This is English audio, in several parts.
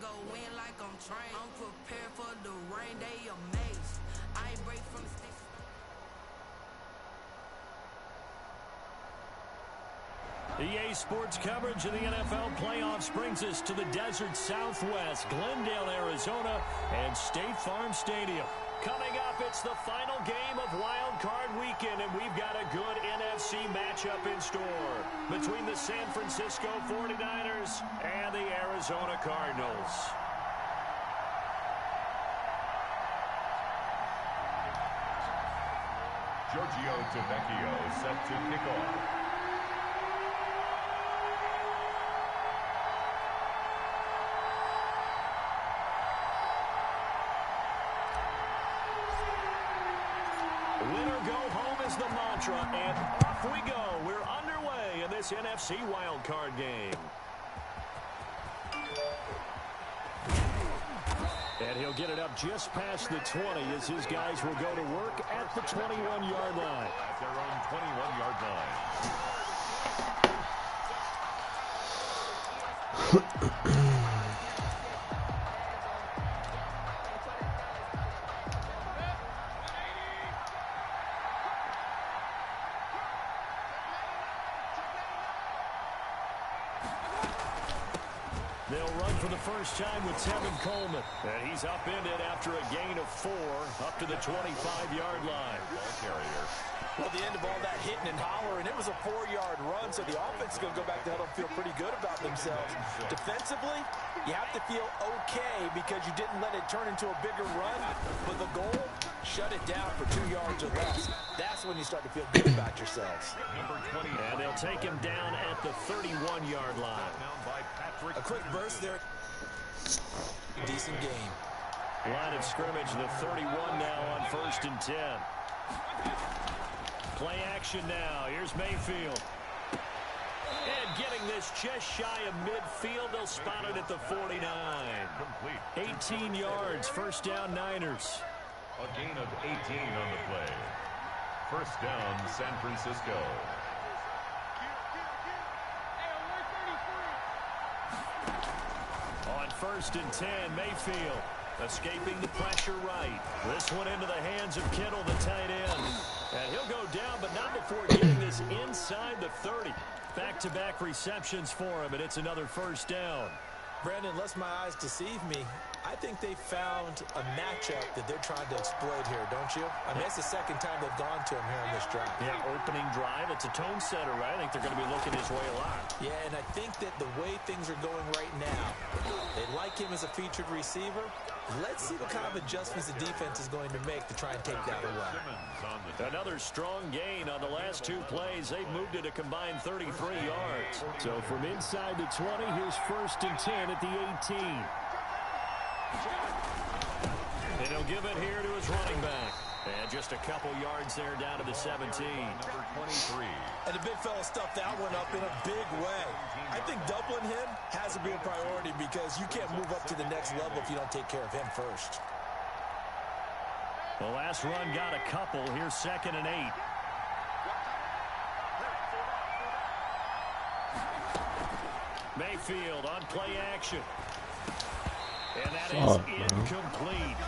go in like I'm trained. I'm prepared for the rain, they amazed. I ain't break from the sticks. EA Sports coverage of the NFL playoffs brings us to the desert Southwest, Glendale, Arizona, and State Farm Stadium. Coming up, it's the final game of Wild Card Weekend, and we've got a good NFC matchup in store between the San Francisco 49ers and the Arizona Cardinals. Giorgio Tavecchio set to kick off. Winner go home is the mantra, and off we go. We're underway in this NFC wildcard game. And he'll get it up just past the 20 as his guys will go to work at the 21-yard line. At their own 21-yard line. They'll run for the first time with Tevin Coleman. And he's upended after a gain of 4 up to the 25-yard line. Ball carrier. Well, the end of all that hitting and hollering, it was a 4-yard run, so the offense is going to go back to huddle and feel pretty good about themselves. Defensively, you have to feel okay because you didn't let it turn into a bigger run, but the goal, shut it down for 2 yards or less. That's when you start to feel good about yourselves. Number 20. And they'll take him down at the 31-yard line. A quick burst there. Decent game. Line of scrimmage, the 31 now on 1st and 10. Play action now. Here's Mayfield. And getting this just shy of midfield. They'll spot it at the 49. Complete. 18 yards. First down, Niners. A gain of 18 on the play. First down, San Francisco. On 1st and 10, Mayfield escaping the pressure right. This one into the hands of Kittle, the tight end. And he'll go down, but not before getting this inside the 30. Back-to-back receptions for him, and it's another first down. Brandon, lest my eyes deceive me, I think they found a matchup that they're trying to exploit here, don't you? I mean, it's the second time they've gone to him here on this drive. Yeah, opening drive. It's a tone setter, right? I think they're going to be looking his way a lot. Yeah, and I think that the way things are going right now, they like him as a featured receiver. Let's see what kind of adjustments the defense is going to make to try and take that away. Another strong gain on the last 2 plays. They've moved it a combined 33 yards. So from inside the 20, here's 1st and 10 at the 18. And he'll give it here to his running back. And just a couple yards there down to the 17. Number 23. And the big fella stuffed that one up in a big way. I think doubling him has to be a priority because you can't move up to the next level if you don't take care of him first. The last run got a couple. Here's 2nd and 8. Mayfield on play action. And that is incomplete.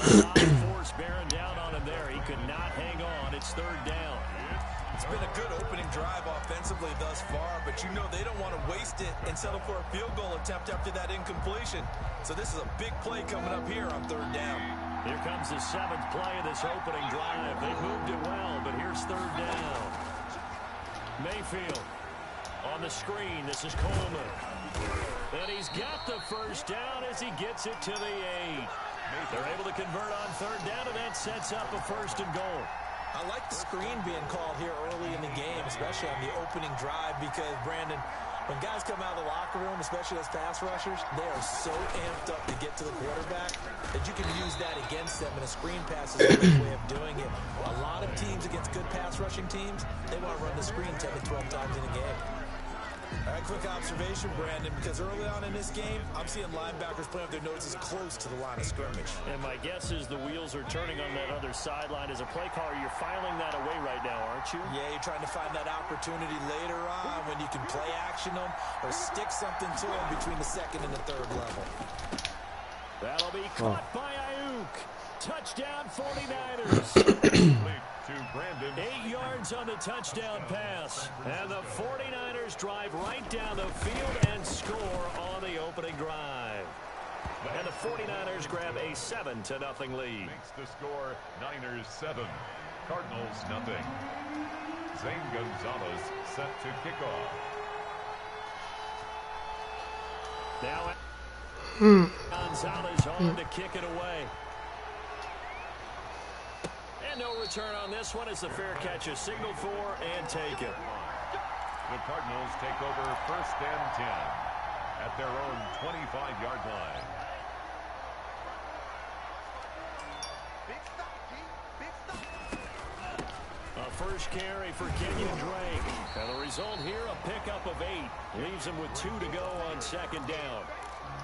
A force bearing down on him there. He could not hang on. It's 3rd down. It's been a good opening drive offensively thus far, but you know they don't want to waste it and settle for a field goal attempt after that incompletion. So this is a big play coming up here on 3rd down. Here comes the 7th play of this opening drive. They moved it well, but here's 3rd down. Mayfield on the screen. This is Coleman. And he's got the first down as he gets it to the 8. They're able to convert on 3rd down, and that sets up a 1st and goal. I like the screen being called here early in the game, especially on the opening drive, because, Brandon, when guys come out of the locker room, especially those pass rushers, they are so amped up to get to the quarterback that you can use that against them, and a screen pass is a great way of doing it. A lot of teams against good pass rushing teams, they want to run the screen 10 to 12 times in a game. All right, quick observation, Brandon, because early on in this game, I'm seeing linebackers playing with their noses close to the line of scrimmage. And my guess is the wheels are turning on that other sideline. As a play caller, you're filing that away right now, aren't you? Yeah, you're trying to find that opportunity later on when you can play action them or stick something to them between the 2nd and the 3rd level. Caught by Ayuk. Touchdown 49ers. 8 yards on the touchdown pass. And the 49ers drive right down the field and score on the opening drive. And the 49ers grab a 7-0 lead. Makes the score Niners 7, Cardinals nothing. Zane Gonzalez set to kick off. Now Gonzalez on to kick it away. And no return on this one as the fair catch is signaled for and taken. The Cardinals take over 1st and 10 at their own 25-yard line. A first carry for Kenyon Drake. And the result here, a pickup of 8. Leaves him with 2 to go on 2nd down.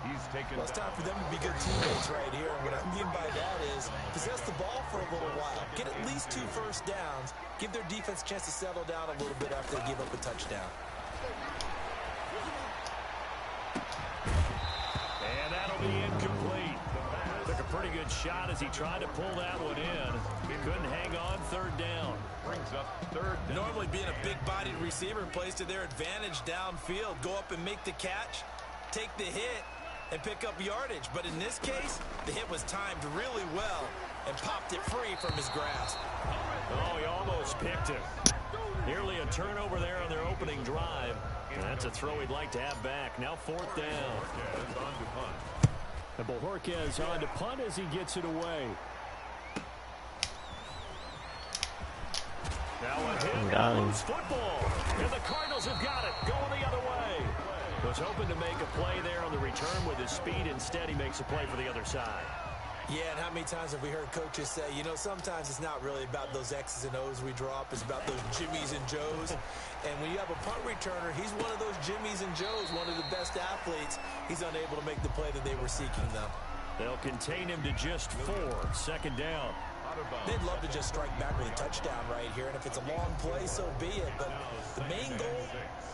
He's taken. Well, it's time for them to be good teammates right here. And what I mean by that is possess the ball for a little while. Get at least 2 first downs. Give their defense a chance to settle down a little bit after they give up a touchdown. And that'll be incomplete. Took a pretty good shot as he tried to pull that one in. He couldn't hang on 3rd down. Brings up 3rd down. Normally being a big-bodied receiver plays to their advantage downfield. Go up and make the catch, take the hit, and pick up yardage. But in this case, the hit was timed really well and popped it free from his grasp. Oh, he almost picked it. Nearly a turnover there on their opening drive. And that's a throw he'd like to have back. Now 4th down. And Bojorquez on to punt as he gets it away. Now a hit and loose football. And the Cardinals have got it. Going the other way. Was hoping to make a play there on the return with his speed. Instead, he makes a play for the other side. Yeah, and how many times have we heard coaches say, you know, sometimes it's not really about those X's and O's we drop. It's about those Jimmies and Joes. And when you have a punt returner, he's one of those Jimmies and Joes, one of the best athletes. He's unable to make the play that they were seeking, though. They'll contain him to just 4. 2nd down. They'd love to just strike back with a touchdown right here, and if it's a long play, so be it. But the main goal,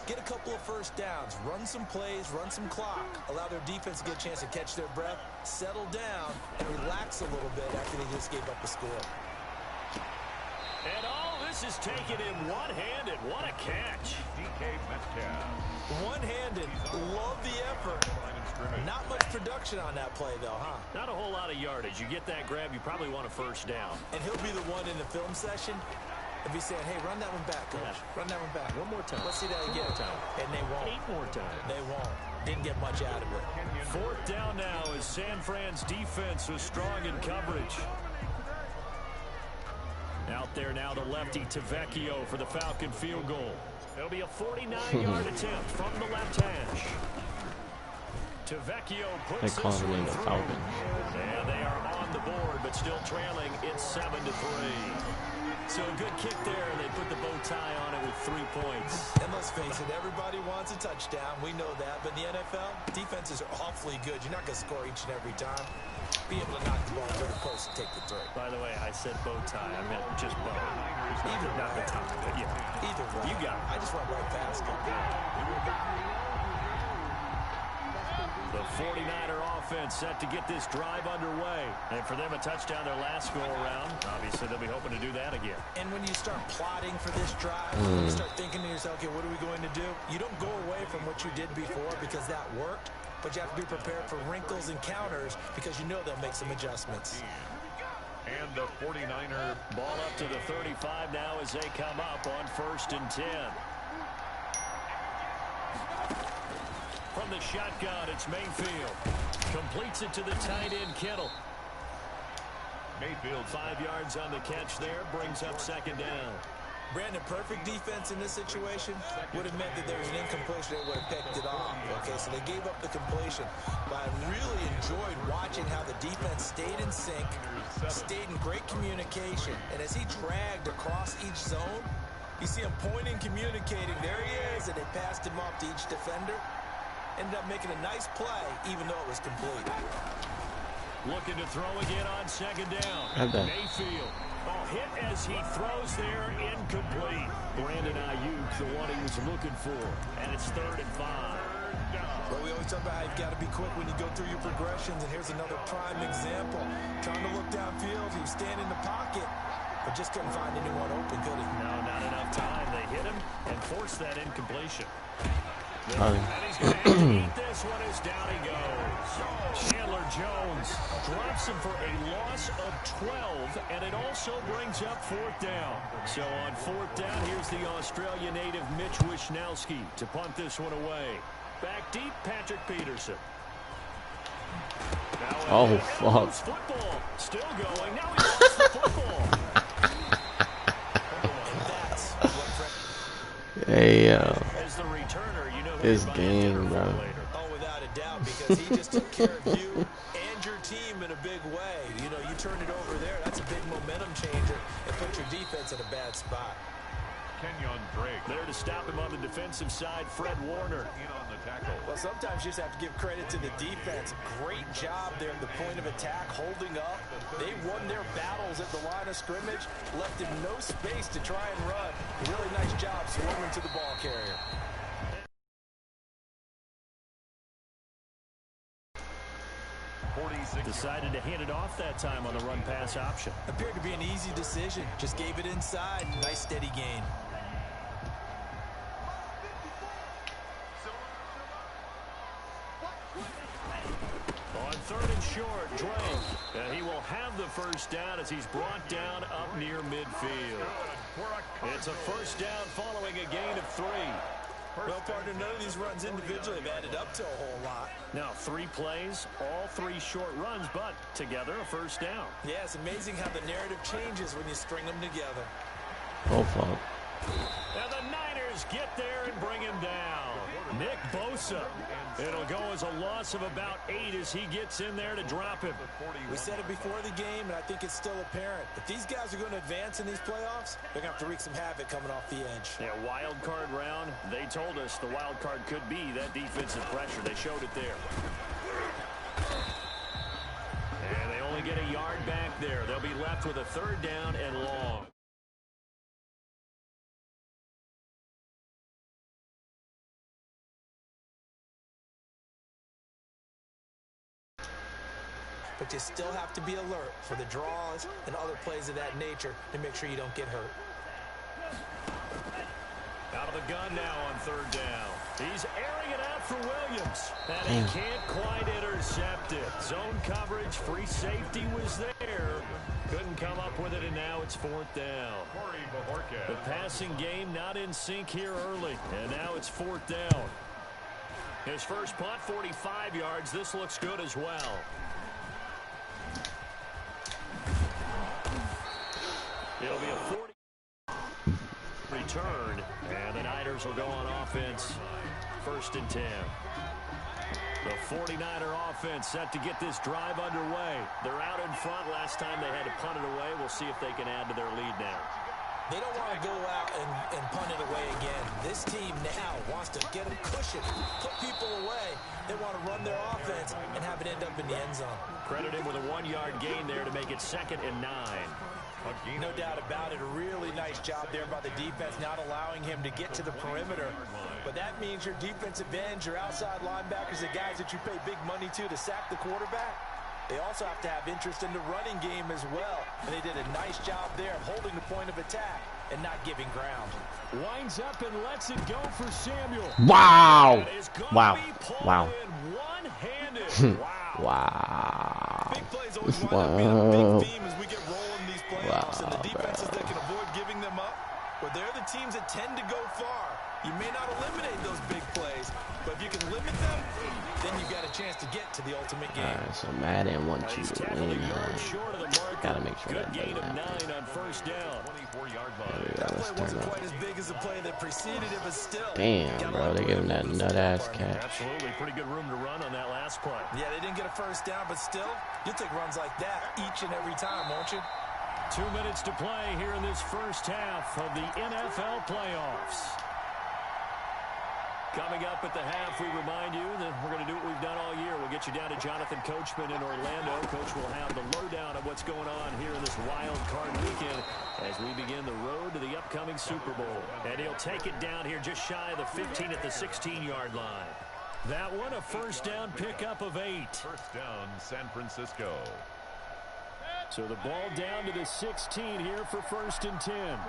get a couple of first downs, run some plays, run some clock, allow their defense to get a chance to catch their breath, settle down, and relax a little bit after they just gave up a score. And all this is taken in one-handed. What a catch. DK Metcalf. One-handed. Love the effort. Not much production on that play, though, huh? Not a whole lot of yardage. You get that grab, you probably want a first down. And he'll be the one in the film session if he's saying, hey, run that one back, coach. Yeah. Run that one back. One more time. Let's see that again. And they won't. 8 more times. They won't. Didn't get much out of it. 4th down now as San Fran's defense was strong in coverage. Out there now, the lefty Tavecchio for the Falcon field goal. It'll be a 49-yard attempt from the left hash. Tavecchio puts this one through. And they are on the board, but still trailing. It's 7-3. So a good kick there, and they put the bow tie on it with 3 points. And let's face it, everybody wants a touchdown. We know that. But in the NFL, defenses are awfully good. You're not going to score each and every time. Be able to knock the ball through the post and take the three. By the way, I said bow tie. I meant just bow. Either not the tie, but yeah. Either way. You got it. I just went right past it. The 49er offense set to get this drive underway. And for them, a touchdown their last go-around. Obviously, they'll be hoping to do that again. And when you start plotting for this drive, when you start thinking to yourself, okay, what are we going to do? You don't go away from what you did before because that worked. But you have to be prepared for wrinkles and counters because you know they'll make some adjustments. And the 49er ball up to the 35 now as they come up on 1st and 10. From the shotgun, it's Mayfield. Completes it to the tight end, Kittle. Mayfield 5 yards on the catch there, brings up 2nd down. Brandon, perfect defense in this situation would have meant that there was an incompletion. They would have picked it off. Okay, so they gave up the completion. But I really enjoyed watching how the defense stayed in sync, stayed in great communication. And as he dragged across each zone, you see him pointing, communicating. There he is, and they passed him off to each defender. Ended up making a nice play, even though it was complete. Looking to throw again on 2nd down. Mayfield. Oh, hit as he throws there, incomplete. Brandon Ayuk, the one he was looking for. And it's 3rd and 5. Well, we always talk about how you've got to be quick when you go through your progressions, and here's another prime example. Trying to look downfield, he was standing in the pocket, but just couldn't find anyone open, could he? No, not enough time. They hit him and forced that incompletion. Oh. And he's going to have to eat this one as down he goes. Chandler Jones drops him for a loss of 12, and it also brings up 4th down. So on 4th down, here's the Australia native Mitch Wishnowski to punt this one away. Back deep, Patrick Peterson. Oh, fuck. Football still going. Now he lost the football. Hey, As the returner, you know this game, bro. Oh, without a doubt, because he just took care of you and your team in a big way. You know, you turn it over there, that's a big momentum changer and put your defense in a bad spot. Kenyon Drake. There to stop him on the defensive side, Fred Warner. In on the tackle. Well, sometimes you just have to give credit to the defense. Great job there at the point of attack, holding up. They won their battles at the line of scrimmage, left him no space to try and run. A really nice job swarming to the ball carrier. Decided to hand it off that time on the run-pass option. Appeared to be an easy decision. Just gave it inside. Nice steady gain. On 3rd and short, Drake. And he will have the 1st down as he's brought down up near midfield. It's a 1st down following a gain of 3. Well, partner, none of these runs individually have added up to a whole lot. Now, 3 plays, all 3 short runs, but together a 1st down. Yeah, it's amazing how the narrative changes when you string them together. Oh, fuck. And the Niners get there and bring him down. Nick Bosa. It'll go as a loss of about 8 as he gets in there to drop him. We said it before the game, and I think it's still apparent. If these guys are going to advance in these playoffs, they're going to have to wreak some havoc coming off the edge. Yeah, wild card round. They told us the wild card could be that defensive pressure. They showed it there. And they only get a yard back there. They'll be left with a 3rd down and long. But you still have to be alert for the draws and other plays of that nature to make sure you don't get hurt. Out of the gun now on 3rd down. He's airing it out for Williams. And he can't quite intercept it. Zone coverage, free safety was there. Couldn't come up with it, and now it's 4th down. The passing game not in sync here early, and now it's 4th down. His first punt, 45 yards. This looks good as well. It'll be a 40 return, and the Niners will go on offense. 1st and 10. The 49er offense set to get this drive underway. They're out in front. Last time they had to punt it away. We'll see if they can add to their lead now. They don't want to go out and punt it away again. This team now wants to get a cushion, put people away. They want to run their offense and have it end up in the end zone. Credit him with a 1-yard gain there to make it 2nd and 9. No doubt about it. A really nice job there by the defense, not allowing him to get to the perimeter. But that means your defensive ends, your outside linebackers, the guys that you pay big money to sack the quarterback, they also have to have interest in the running game as well. And they did a nice job there of holding the point of attack and not giving ground. Winds up and lets it go for Samuel. Wow. Wow. Wow. One-handed. Wow. Big plays always wind up being a big theme as we get rolling these playoffs. And the defenses that can avoid giving them up, well, they're the teams that tend to go far. You may not eliminate those big plays, but if you can limit them, then you've got a chance to get to the ultimate game. All right, so Madden wants you to win. Gotta make sure that gain doesn't of 9 happen. on 1st down. 24-yard There line. we go, That let's play turn wasn't up. quite as big as the play that preceded it, but still. Damn, bro, they giving that nut-ass catch. Absolutely. Pretty good room to run on that last play. Yeah, they didn't get a 1st down, but still, you'll take runs like that each and every time, won't you? 2 minutes to play here in this 1st half of the NFL playoffs. Coming up at the half, we remind you that we're going to do what we've done all year. We'll get you down to Jonathan Coachman in Orlando. Coach will have the lowdown of what's going on here in this wild card weekend as we begin the road to the upcoming Super Bowl. And he'll take it down here just shy of the 15 at the 16-yard line. That one, a first down pickup of 8. First down, San Francisco. So the ball down to the 16 here for 1st and 10.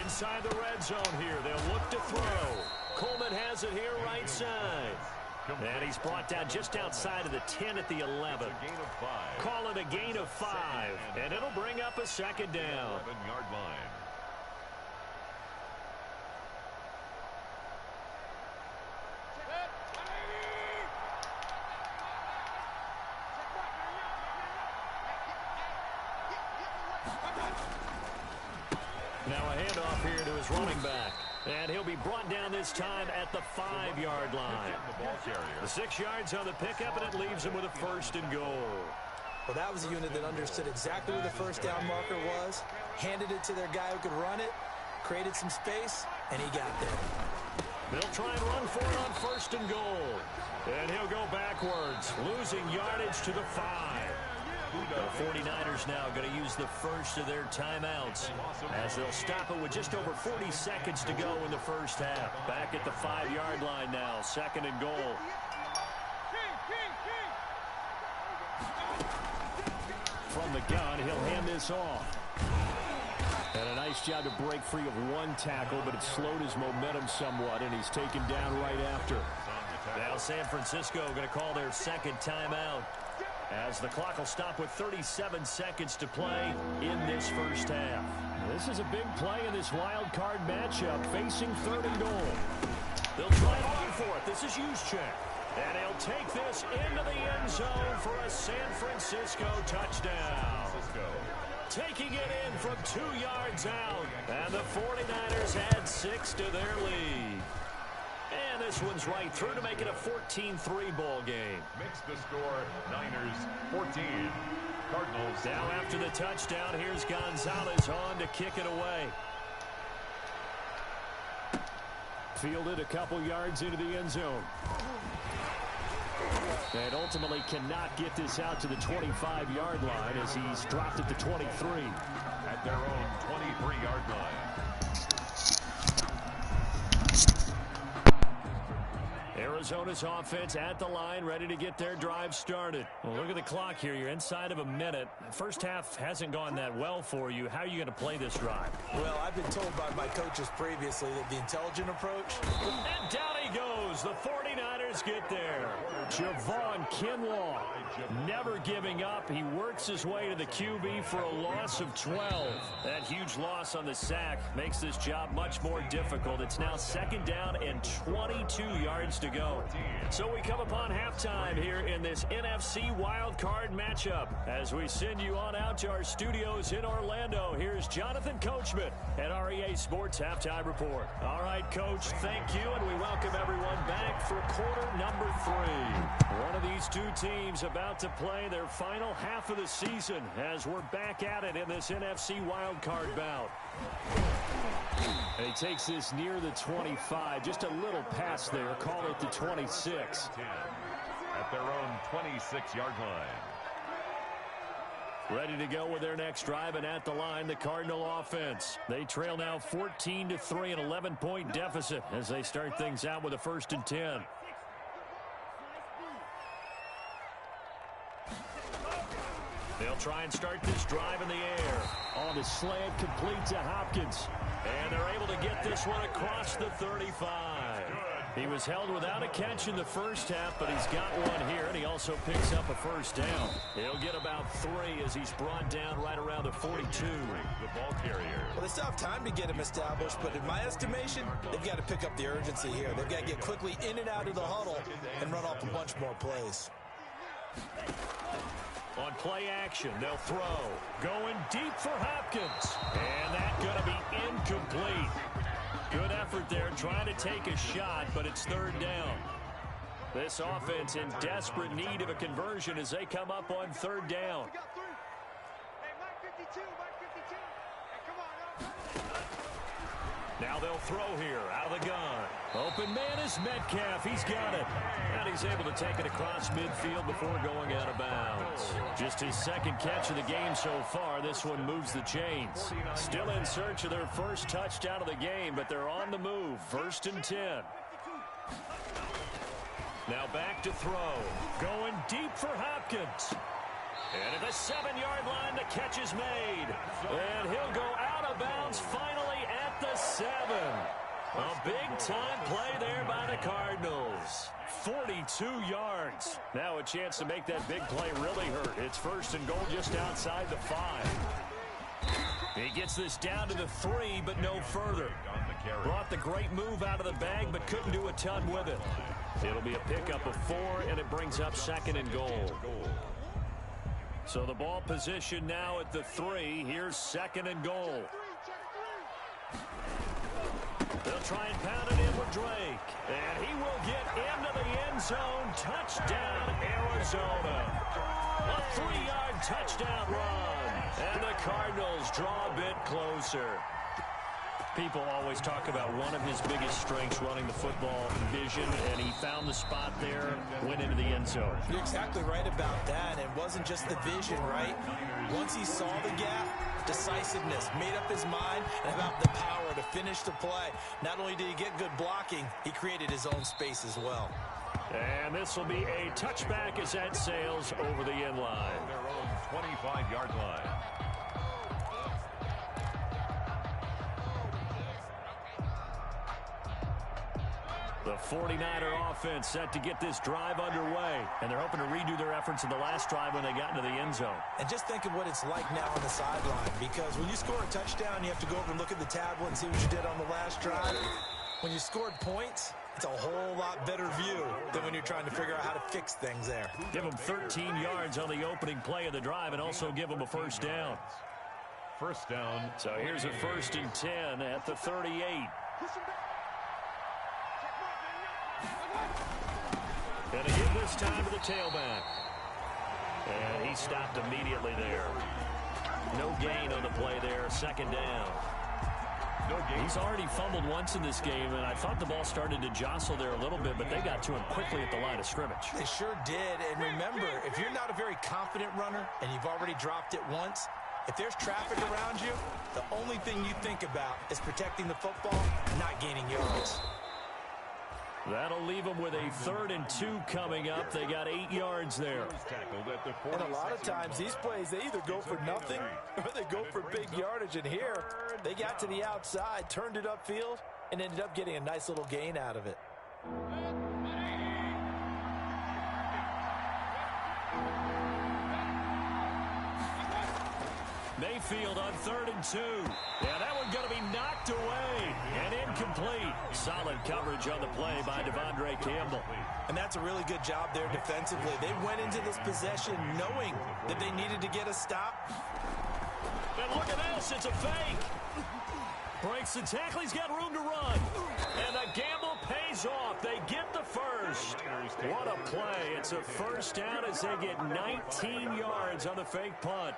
Inside the red zone here. They'll look to throw. Coleman has it here right side. And he's brought down just outside of the 10 at the 11. Call it a gain of 5. And it'll bring up a second down. 11-yard line. Now a handoff here to his running back. And he'll be brought down this time at the 5-yard line. The 6 yards on the pickup, and it leaves him with a 1st and goal. Well, that was a unit that understood exactly where the first down marker was, handed it to their guy who could run it, created some space, and he got there. They'll try and run for it on 1st and goal. And he'll go backwards, losing yardage to the 5. The 49ers now going to use the first of their timeouts as they'll stop it with just over 40 seconds to go in the first half. Back at the 5-yard line now, 2nd and goal. From the gun, he'll hand this off. And a nice job to break free of one tackle, but it slowed his momentum somewhat, and he's taken down right after. Now San Francisco going to call their 2nd timeout, as the clock will stop with 37 seconds to play in this first half. This is a big play in this wild card matchup, facing 3rd and goal. They'll try and run for it. This is Juszczyk. And he'll take this into the end zone for a San Francisco touchdown. Taking it in from 2 yards out. And the 49ers add 6 to their lead. And this one's right through to make it a 14-3 ball game. Makes the score Niners 14. Cardinals. Now after the touchdown, here's Gonzalez on to kick it away. Fielded a couple yards into the end zone. And ultimately cannot get this out to the 25-yard line as he's dropped at the 23. At their own 23-yard line. Arizona's offense at the line, ready to get their drive started. Well, look at the clock here. You're inside of a minute. First half hasn't gone that well for you. How are you going to play this drive? Well, I've been told by my coaches previously that the intelligent approach. And down he goes. The 49ers get there. Javon Kinlaw never giving up. He works his way to the QB for a loss of 12. That huge loss on the sack makes this job much more difficult. It's now 2nd down and 22 yards to go. So we come upon halftime here in this NFC wildcard matchup. As we send you on out to our studios in Orlando, here's Jonathan Coachman at REA Sports Halftime Report. All right, Coach, thank you, and we welcome everyone back for quarter number 3. One of these two teams about to play their final half of the season as we're back at it in this NFC wildcard bout. And he takes this near the 25, just a little pass there, call it the 26. At their own 26-yard line. Ready to go with their next drive, and at the line, the Cardinal offense. They trail now 14-3, an 11-point deficit as they start things out with a 1st and 10. They'll try and start this drive in the air. On the slant, complete to Hopkins. And they're able to get this one across the 35. He was held without a catch in the first half, but he's got one here, and he also picks up a 1st down. He'll get about 3 as he's brought down right around the 42. The ball carrier. Well, they still have time to get him established, but in my estimation, they've got to pick up the urgency here. They've got to get quickly in and out of the huddle and run off a bunch more plays. On play action, they'll throw. Going deep for Hopkins. And that's going to be incomplete. Good effort there, trying to take a shot, but it's 3rd down. This offense in desperate need of a conversion as they come up on 3rd down. Now they'll throw here out of the gun. Open man is Metcalf. He's got it. And he's able to take it across midfield before going out of bounds. Just his second catch of the game so far. This one moves the chains. Still in search of their first touchdown of the game, but they're on the move. 1st and 10. Now back to throw. Going deep for Hopkins. And at the 7-yard line, the catch is made. And he'll go out of bounds finally at the 7. A big-time play there by the Cardinals. 42 yards. Now a chance to make that big play really hurt. It's 1st and goal just outside the 5. He gets this down to the 3, but no further. Brought the great move out of the bag, but couldn't do a ton with it. It'll be a pickup of 4, and it brings up 2nd and goal. So the ball position now at the 3. Here's 2nd and goal. They'll try and pound it in with Drake. And he will get into the end zone. Touchdown, Arizona. A 3-yard touchdown run. And the Cardinals draw a bit closer. People always talk about one of his biggest strengths, running the football, vision, and he found the spot there, went into the end zone. You're exactly right about that. It wasn't just the vision, right? Once he saw the gap, decisiveness, made up his mind, and about the power to finish the play. Not only did he get good blocking, he created his own space as well. And this will be a touchback as that sails over the end line. Their own 25-yard line. The 49er offense set to get this drive underway, and they're hoping to redo their efforts in the last drive when they got into the end zone. And just think of what it's like now on the sideline, because when you score a touchdown, you have to go over and look at the tablet and see what you did on the last drive. When you scored points, it's a whole lot better view than when you're trying to figure out how to fix things there. Give them 13 yards on the opening play of the drive and also give them a 1st down. 1st down. So here's a 1st and 10 at the 38. And a give this time to the tailback. And he stopped immediately there. No gain on the play there. 2nd down. No gain. He's already fumbled once in this game, and I thought the ball started to jostle there a little bit, but they got to him quickly at the line of scrimmage. They sure did. And remember, if you're not a very confident runner and you've already dropped it once, if there's traffic around you, the only thing you think about is protecting the football, not gaining yards. That'll leave them with a 3rd and 2 coming up. They got 8 yards there. And a lot of times these plays, they either go for nothing or they go for big yardage. And here, they got to the outside, turned it upfield, and ended up getting a nice little gain out of it. Mayfield on 3rd and 2. Yeah, that one going to be knocked away and incomplete. Solid coverage on the play by Devondre Campbell. And that's a really good job there defensively. They went into this possession knowing that they needed to get a stop. And look at this. It's a fake. Breaks the tackle. He's got room to run. And the gamble pays off. They get the 1st. What a play. It's a 1st down as they get 19 yards on the fake punt.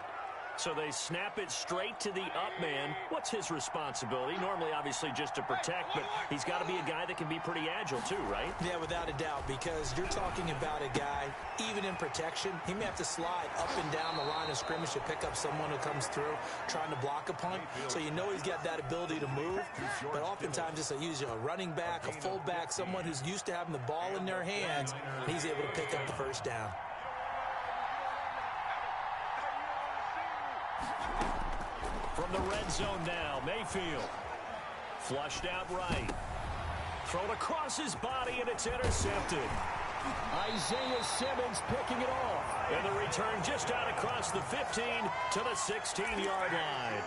So they snap it straight to the up man. What's his responsibility? Normally, obviously, just to protect, but he's got to be a guy that can be pretty agile too, right? Yeah, without a doubt, because you're talking about a guy, even in protection, he may have to slide up and down the line of scrimmage to pick up someone who comes through trying to block a punt. So you know he's got that ability to move, but oftentimes it's usually a running back, a fullback, someone who's used to having the ball in their hands, and he's able to pick up the 1st down. From the red zone now, Mayfield. Flushed out right. Thrown across his body, and it's intercepted. Isaiah Simmons picking it off. And the return just out across the 15 to the 16-yard line.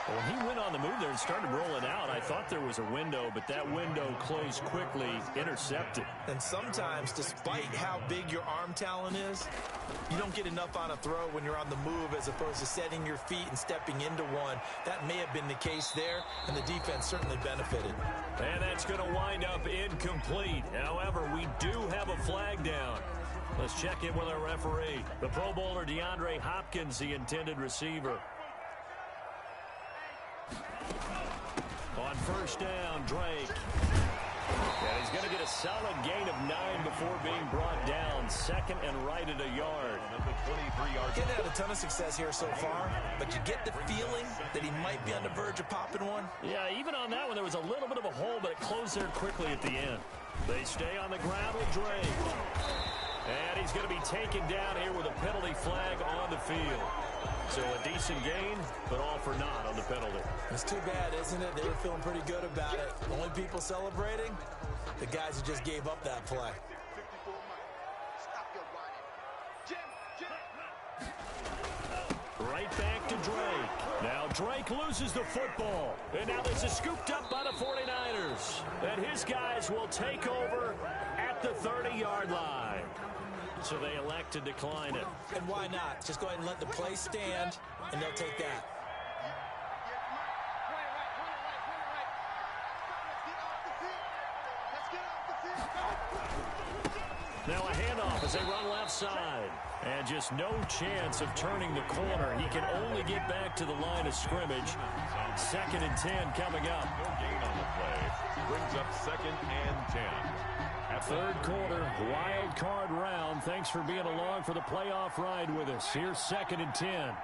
Well, he went on the move there and started rolling out. I thought there was a window, but that window closed quickly, intercepted. And sometimes, despite how big your arm talent is, you don't get enough on a throw when you're on the move as opposed to setting your feet and stepping into one. That may have been the case there, and the defense certainly benefited. And that's going to wind up incomplete. However, we do have a flag down. Let's check in with our referee. The Pro Bowler DeAndre Hopkins, the intended receiver. On 1st down, Drake. And he's solid gain of 9 before being brought down. Second and right at a yard. Getting had a ton of success here so far, but you get the feeling that he might be on the verge of popping one. Yeah, even on that one, there was a little bit of a hole, but it closed there quickly at the end. They stay on the ground with Drake. And he's going to be taken down here with a penalty flag on the field. So a decent gain, but all for naught on the penalty. It's too bad, isn't it? They were feeling pretty good about it. Only people celebrating, the guys who just gave up that play. Right back to Drake. Now Drake loses the football. And now this is scooped up by the 49ers. And his guys will take over at the 30-yard line. So they elect to decline it. And why not? Just go ahead and let the play stand, and they'll take that. Now a handoff as they run left side. And just no chance of turning the corner. He can only get back to the line of scrimmage. 2nd and 10 coming up. No gain on the play. Brings up 2nd and 10. Third quarter, wild card round. Thanks for being along for the playoff ride with us. Here's 2nd and 10.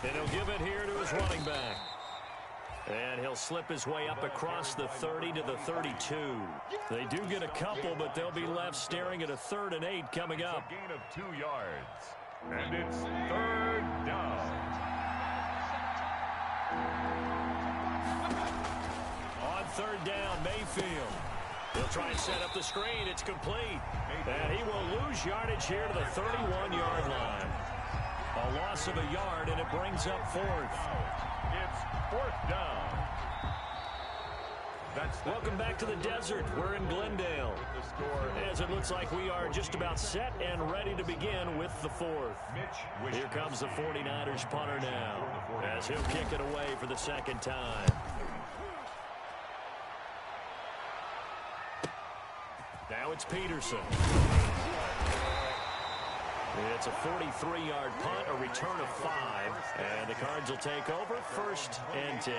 And he'll give it here to his running back. And he'll slip his way up across the 30 to the 32. They do get a couple, but they'll be left staring at a 3rd and 8 coming up. It's a gain of 2 yards. And it's 3rd down. On 3rd down, Mayfield. He'll try and set up the screen. It's complete. And he will lose yardage here to the 31-yard line. A loss of a yard, and it brings up 4th. It's 4th down. Welcome back to the desert. We're in Glendale. As it looks like we are just about set and ready to begin with the 4th. Here comes the 49ers punter now, as he'll kick it away for the 2nd time. Now it's Peterson. It's a 43-yard punt, a return of 5, and the Cards will take over 1st and 10.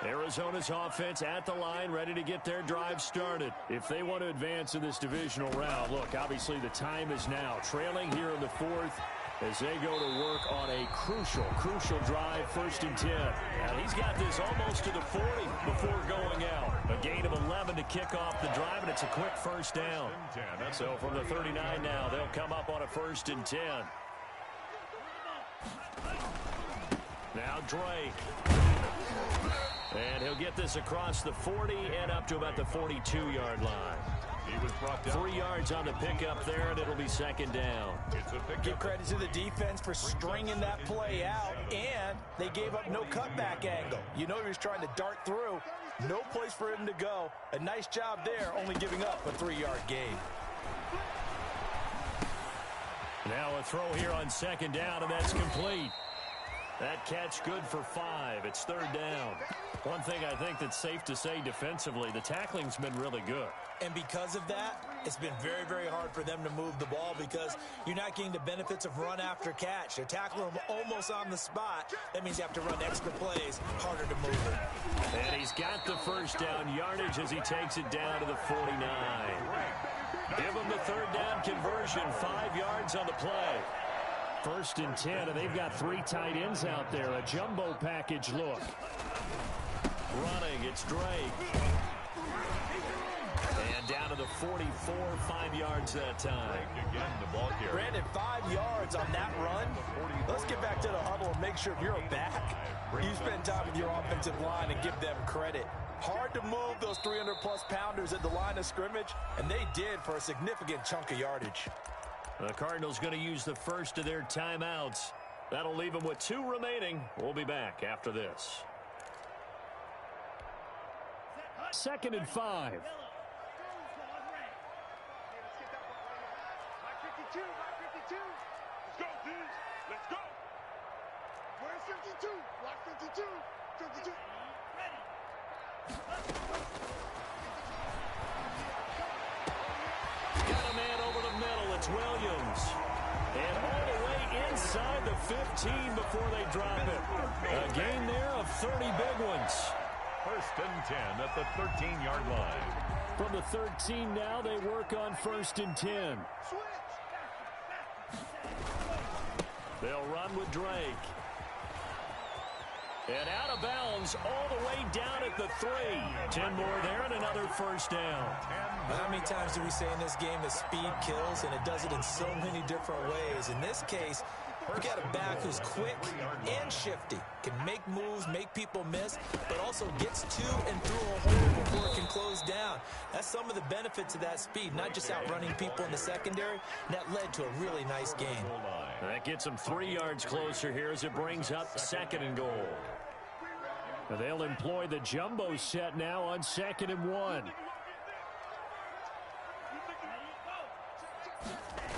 Arizona's offense at the line, ready to get their drive started. If they want to advance in this divisional round, look, obviously the time is now. Trailing here in the 4th as they go to work on a crucial drive, 1st and 10. Now he's got this almost to the 40 before going out. A gain of 11 to kick off the drive, and it's a quick 1st down. So from the 39 now, they'll come up on a 1st and 10. Now Drake. And he'll get this across the 40 and up to about the 42-yard line. He was brought down. 3 yards on the pickup there, and it'll be 2nd down. Give credit to the defense for stringing that play out, and they gave up no cutback angle. You know he was trying to dart through. No place for him to go. A nice job there, only giving up a 3-yard gain. Now a throw here on 2nd down, and that's complete. That catch good for 5. It's 3rd down. One thing I think that's safe to say defensively, the tackling's been really good. And because of that, it's been very, very hard for them to move the ball because you're not getting the benefits of run after catch. They're tackling them almost on the spot. That means you have to run extra plays, harder to move it. And he's got the 1st down yardage as he takes it down to the 49. Give him the 3rd down conversion, 5 yards on the play. 1st and 10, and they've got 3 tight ends out there. A jumbo package look. Running, it's Drake. And down to the 44, 5 yards that time. Again, the ball carrier. Brandon, 5 yards on that run. Let's get back to the huddle and make sure if you're a back, you spend time with your offensive line and give them credit. Hard to move those 300-plus pounders at the line of scrimmage, and they did for a significant chunk of yardage. The Cardinals going to use the first of their timeouts. That'll leave them with 2 remaining. We'll be back after this. 2nd and 5. Let's go, dudes. Let's go. Where's 52? Block 52. 52. Got a man over the middle. It's Williams. And all the way inside the 15 before they drop it. A gain there of 30 big ones. First and 10 at the 13-yard line. From the 13 now, they work on first and 10. They'll run with Drake. And out of bounds all the way down at the 3. 10 more there and another first down. How many times do we say in this game that speed kills, and it does it in so many different ways? In this case, we got a back who's quick and shifty, can make moves, make people miss, but also gets to and through a hole before it can close down. That's some of the benefits of that speed, not just outrunning people in the secondary. And that led to a really nice game. That gets them 3 yards closer here as it brings up second and goal. And they'll employ the jumbo set now on 2nd and 1.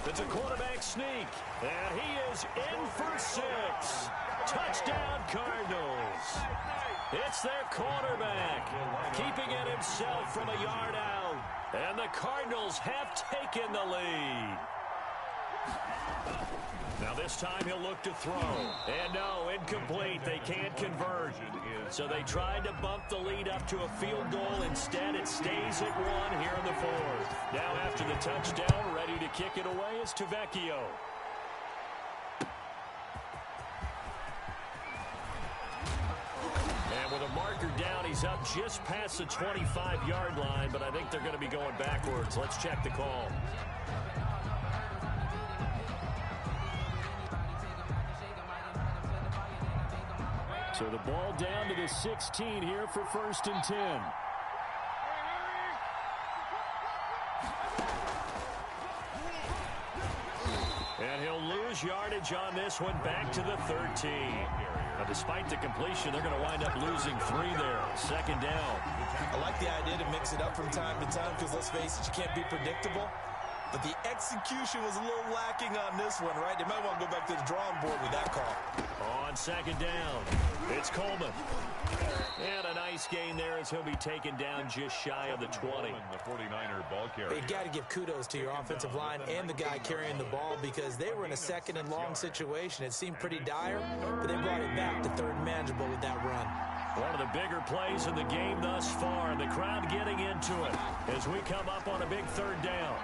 It's a quarterback sneak, and he is in for 6. Touchdown, Cardinals. It's their quarterback, keeping it himself from a yard out. And the Cardinals have taken the lead. Now this time he'll look to throw. And no, incomplete. They can't convert. So they tried to bump the lead up to a field goal. Instead, it stays at 1 here in the 4th. Now after the touchdown, ready to kick it away is Tavecchio. And with a marker down, he's up just past the 25-yard line, but I think they're going to be going backwards. Let's check the call. So the ball down to the 16 here for first and 10. And he'll lose yardage on this one back to the 13. Now, despite the completion, they're going to wind up losing 3 there. 2nd down. I like the idea to mix it up from time to time because, let's face it, you can't be predictable. But the execution was a little lacking on this one, right? They might want to go back to the drawing board with that call. On 2nd down, it's Coleman. And a nice gain there as he'll be taken down just shy of the 20. The 49er ball carrier. You got to give kudos to your offensive line and the guy carrying the ball because they were in a 2nd and long situation. It seemed pretty dire, but they brought it back to 3rd and manageable with that run. One of the bigger plays in the game thus far, and the crowd getting into it as we come up on a big 3rd down.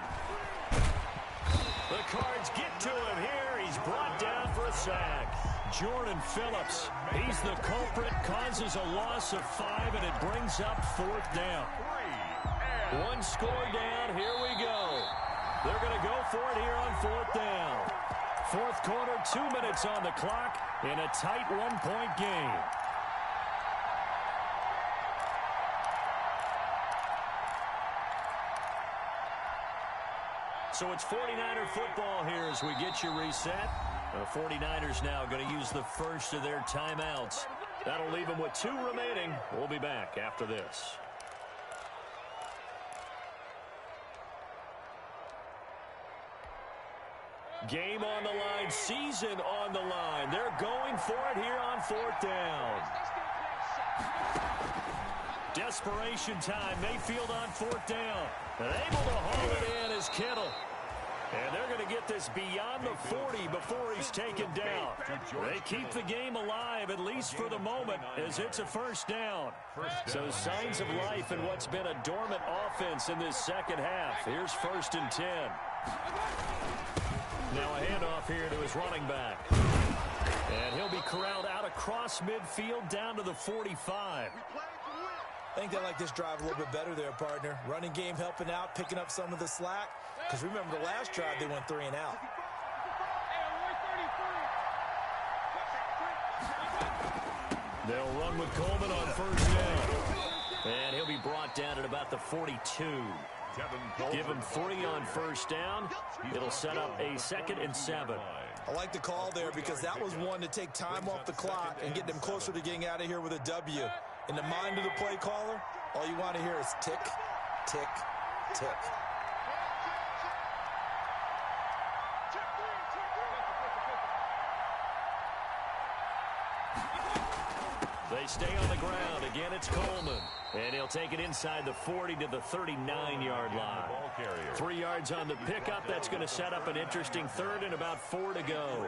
The Cards get to him here. He's brought down for a sack. Jordan Phillips, he's the culprit, causes a loss of 5, and it brings up 4th down. 1 score down, here we go. They're going to go for it here on 4th down. 4th quarter, 2 minutes on the clock in a tight 1-point game. So it's 49er football here as we get you reset. The 49ers now going to use the first of their timeouts. That'll leave them with 2 remaining. We'll be back after this. Game on the line, season on the line. They're going for it here on 4th down. Desperation time. Mayfield on 4th down. And able to haul it in is Kittle. And they're going to get this beyond the 40 before he's taken down. They keep the game alive, at least for the moment, as it's a 1st down. So signs of life in what's been a dormant offense in this 2nd half. Here's 1st and 10. Now a handoff here to his running back. And he'll be corralled out across midfield down to the 45. I think they like this drive a little bit better there, partner. Running game helping out, picking up some of the slack. Because remember, the last drive, they went 3 and out. They'll run with Coleman on 1st down. And he'll be brought down at about the 42. Give him 3 on 1st down. It'll set up a 2nd and 7. I like the call there because that was one to take time off the clock and get them closer to getting out of here with a W. In the mind of the play caller, all you want to hear is tick, tick, tick. They stay on the ground. Again, it's Coleman. And he'll take it inside the 40 to the 39-yard line. 3 yards on the pickup. That's going to set up an interesting third and about 4 to go.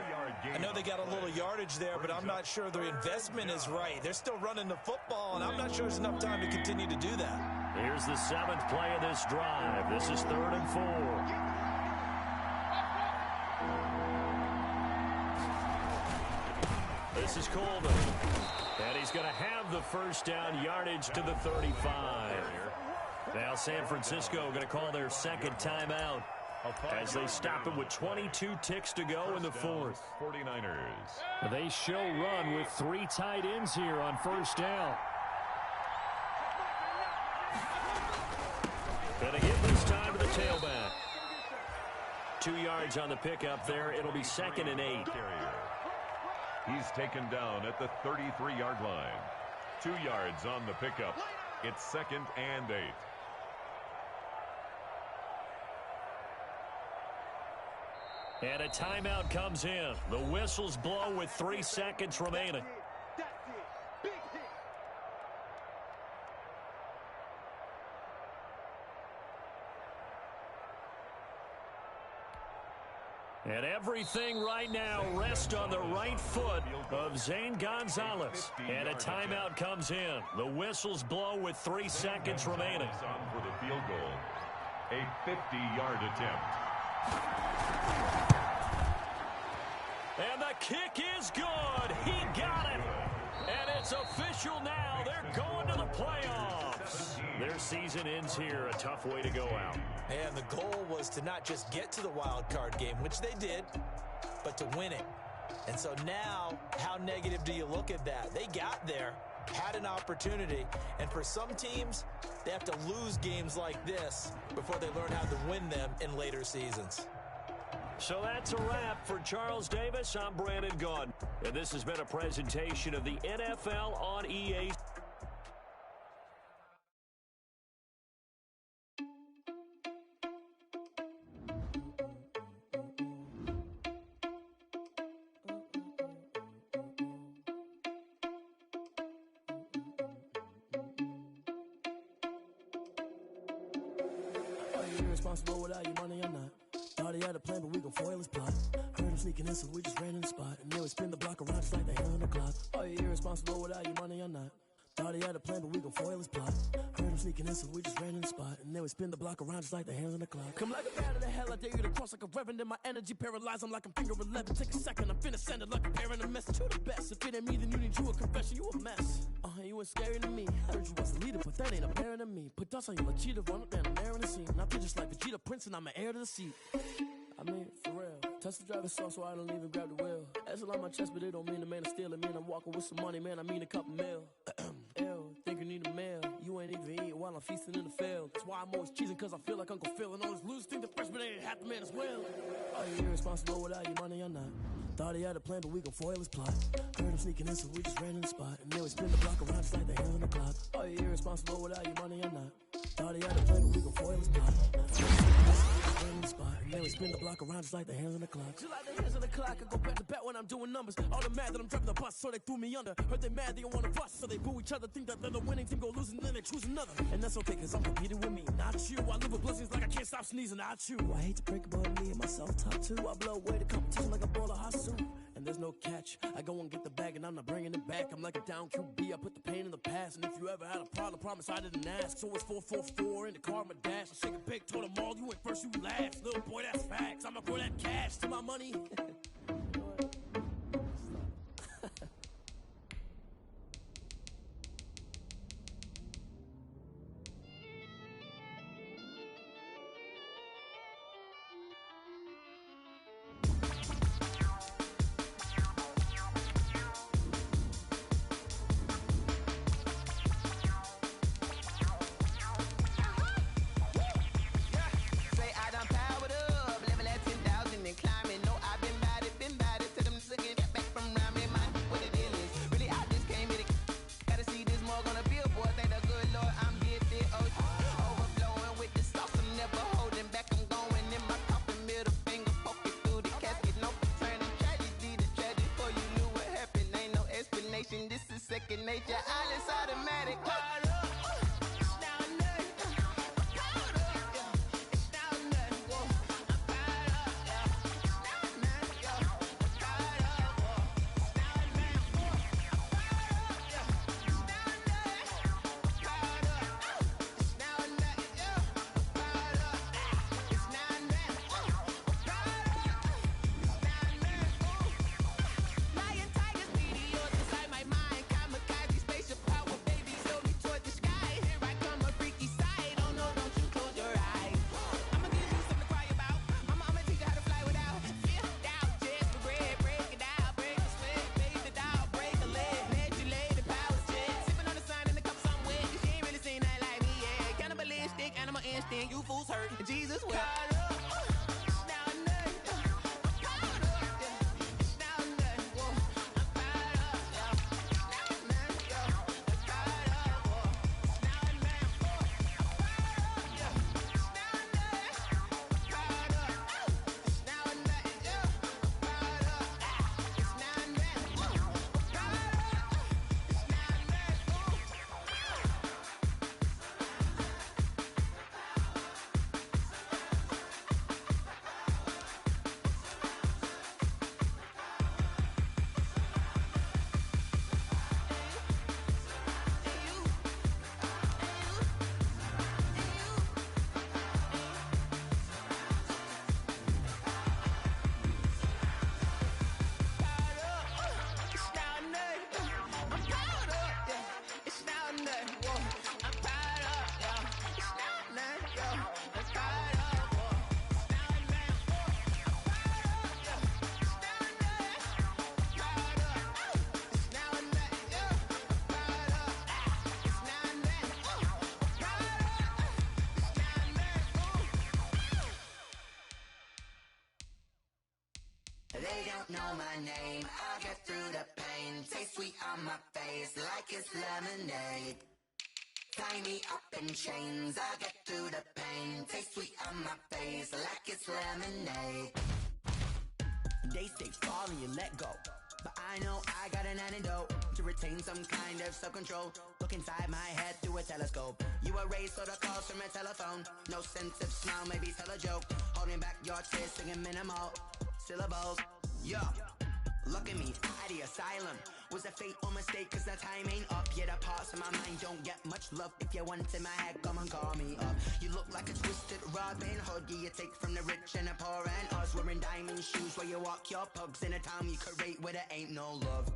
I know they got a little yardage there, but I'm not sure the investment is right. They're still running the football, and I'm not sure there's enough time to continue to do that. Here's the 7th play of this drive. This is 3rd and 4. This is Coleman. And he's going to have the first down, yardage to the 35. Now San Francisco going to call their second timeout as they stop it with 22 ticks to go in the 4th. 49ers. They show run with 3 tight ends here on first down. Going to give this time to the tailback. 2 yards on the pickup there. It'll be 2nd and 8. He's taken down at the 33-yard line. 2 yards on the pickup. It's 2nd and 8. And a timeout comes in. The whistles blow with 3 seconds remaining. And everything right now rests on the right foot of Zane Gonzalez. And a timeout comes in. The whistles blow with 3 seconds remaining. For the field goal. A 50-yard attempt. And the kick is good. He got it. And it's official now. They're going to the playoffs. Their season ends here. A tough way to go out. And the goal was to not just get to the wild card game, which they did, but to win it. And so now, how negative do you look at that? They got there, had an opportunity, and for some teams, they have to lose games like this before they learn how to win them in later seasons. So that's a wrap for Charles Davis. I'm Brandon Gaudin. And this has been a presentation of the NFL on EA. Irresponsible without your money or not. Thought he had a plan, but we gon' foil his plot. Heard him sneaking in, so we just ran in the spot. And they would spin the block around just like the hand on the clock. Are you irresponsible without your money or not? Thought he had a plan, but we gon' foil his plot. Heard him sneaking in, so we just ran in the spot. And they would spin the block around just like the hands on the clock. Come like a bat of the hell, I dare you to cross like a reverend. In my energy paralyzed, I'm like I'm finger 11. Take a second, I'm finna send it like a parent a message to the best. If it ain't me, then you need you a confession, you a mess. You ain't scary to me. Heard you was the leader, but that ain't apparent to me. Put dust on you like cheetah, run up down the air in the scene. I feel just like Vegeta Prince, and I'm an heir to the seat. I mean, for real. Touch the driver's soft, so I don't even grab the wheel. That's on my chest, but it don't mean the man is stealing. Man, I'm walking with some money, man, I mean a couple mil. Ew, think you need a meal. You ain't even eating while I'm feasting in the field. That's why I'm always cheesing, cause I feel like Uncle Phil. And all this loose think the freshman ain't half the man as well. Are you irresponsible without your money or not? Thought he had a plan, but we gon' foil his plot. Heard him sneaking in, so we just ran in the spot. And they would spin the block around just like the hands on the clock. Are you irresponsible without your money or not? Thought he had a plan, but we gon' foil his plot. Ran in the spot. And they would spin the block around just like the hands on the clock. Just like the hands on the clock, I go back to back when I'm doing numbers. All the mad that I'm driving the bus, so they threw me under. Heard they mad, they don't wanna bust, so they boo each other. Think that they're the winning team, go losing, then they choose another. And that's okay, cause I'm competing with me, not you. I live with blessings like I can't stop sneezing, not you. I hate to break about me and my self-talk too. I blow away the competition like a ball of hot soup. And there's no catch. I go and get the bag and I'm not bringing it back. I'm like a down QB. I put the pain in the past. And if you ever had a problem, promise I didn't ask. So it's 4-4-4 in the car, my dash. I shake a big, told them all, you went first, you last. Little boy, that's facts. I'ma throw that cash to my money. Say I done powered up, level at 10,000 and climbing. No, I've been second nature, all is automatic. You fools hurt. Jesus will. They don't know my name, I'll get through the pain. Taste sweet on my face like it's lemonade. Tie me up in chains, I'll get through the pain. Taste sweet on my face like it's lemonade. They say fall and you let go, but I know I got an antidote to retain some kind of self-control. Look inside my head through a telescope. You erase all the calls from a telephone. No sense of smile, maybe tell a joke. Holding back your tears, singing minimal syllables. Yo, look at me, out the asylum. Was a fate or mistake, cause the time ain't up. Yeah, the parts of my mind don't get much love. If you want in my head, come and call me up. You look like a twisted Robin Hood. Yeah, you take from the rich and the poor and us. Wearing diamond shoes while you walk your pugs in a town you could rate where there ain't no love.